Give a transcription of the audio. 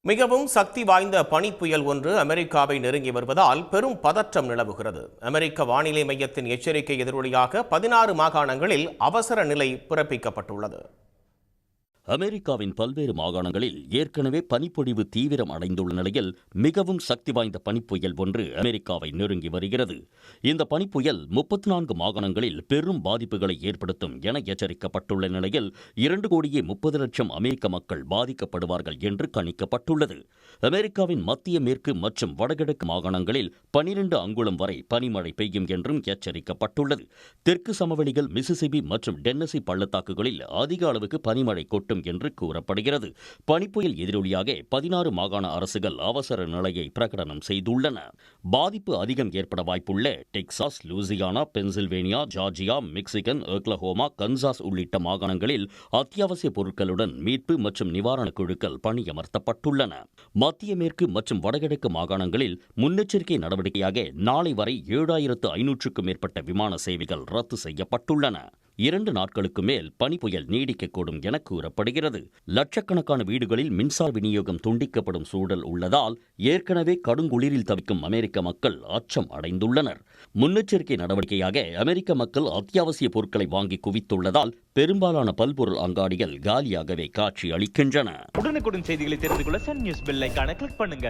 மிகவும் சக்தி வாய்ந்த பனிப்புயல் ஒன்று அமெரிக்காவை நெருங்கி வருவதால் பெரும் பதற்றம் நிலவுகிறது. அமெரிக்க வானிலை மையத்தின் எச்சரிக்கை எதிரொலியாக 16 மாகாணங்களில் அவசர நிலை பிறப்பிக்கப்பட்டுள்ளது. அமெரிக்காவின் பல்வேறு மாகாணங்களில் ஏற்கனவே பனிப்பொழிவு தீவிரம் அடைந்துள்ள நிலையில் மிகவும் சக்தி வாய்ந்த பனிப்புயல் ஒன்று அமெரிக்காவை நெருங்கி வருகிறது. இந்த பனிப்புயல் 34 மாகாணங்களில் பெரும் பாதிப்புகளை ஏற்படுத்தும் என எச்சரிக்கப்பட்டுள்ள நிலையில் 2,30,00,000 அமெரிக்க மக்கள் பாதிக்கப்படுவார்கள் என்று கணிக்கப்பட்டுள்ளது. அமெரிக்காவின் மத்திய மேற்கு மற்றும் வடகிழக்கு மாகாணங்களில் 12 அங்குலம் வரை பனிமழை பெய்யும் என்றும் எச்சரிக்கப்பட்டுள்ளது. தெற்கு சமவெளிகள், மிசிசிபி மற்றும் டென்னசி பள்ளத்தாக்குகளில் அதிக அளவுக்கு பனிமழை கொட்டும் என்று கூறப்படுகிறது. பனிப்புயல் எதிரொலியாக 16 மாகாண அரசுகள் அவசர நிலையை பிரகடனம் செய்துள்ளன. பாதிப்பு அதிகம் ஏற்பட வாய்ப்புள்ள Texas, Louisiana, Pennsylvania, Georgia, Mexican, Oklahoma, Kansas உள்ளிட்ட மாகாணங்களில் அத்தியாவசிய பொருட்களுடன் மீட்பு மற்றும் நிவாரணக் குழுக்கள் பணியமர்த்தப்பட்டுள்ளன. மத்திய மேற்கு மற்றும் வடகிழக்கு மாகாணங்களில் முன்னெச்சரிக்கை நடவடிக்கையாக நாளை வரை 7,500க்கும் மேற்பட்ட விமான சேவைகள் ரத்து செய்யப்பட்டுள்ளன. 2 நாட்களுக்கு மேல் பனிப்புயல் நீடிக்கக்கூடும் என கூறப்படுகிறது. லட்சக்கணக்கான வீடுகளில் மின்சார விநியோகம் துண்டிக்கப்படும் சூழல் உள்ளதால் ஏற்கனவே கடுங்குளிரில் தவிக்கும் அமெரிக்க மக்கள் அச்சம் அடைந்துள்ளனர். முன்னெச்சரிக்கை நடவடிக்கையாக அமெரிக்க மக்கள் அத்தியாவசிய பொருட்களை வாங்கி குவித்துள்ளதால் பெரும்பாலான பல்பொருள் அங்காடிகள் காலியாகவே காட்சி அளிக்கின்றன. உடனுக்குடன் செய்திகளை தெரிந்து கொள்ள சன் நியூஸ் பெல் ஐகானை கிளிக் பண்ணுங்க.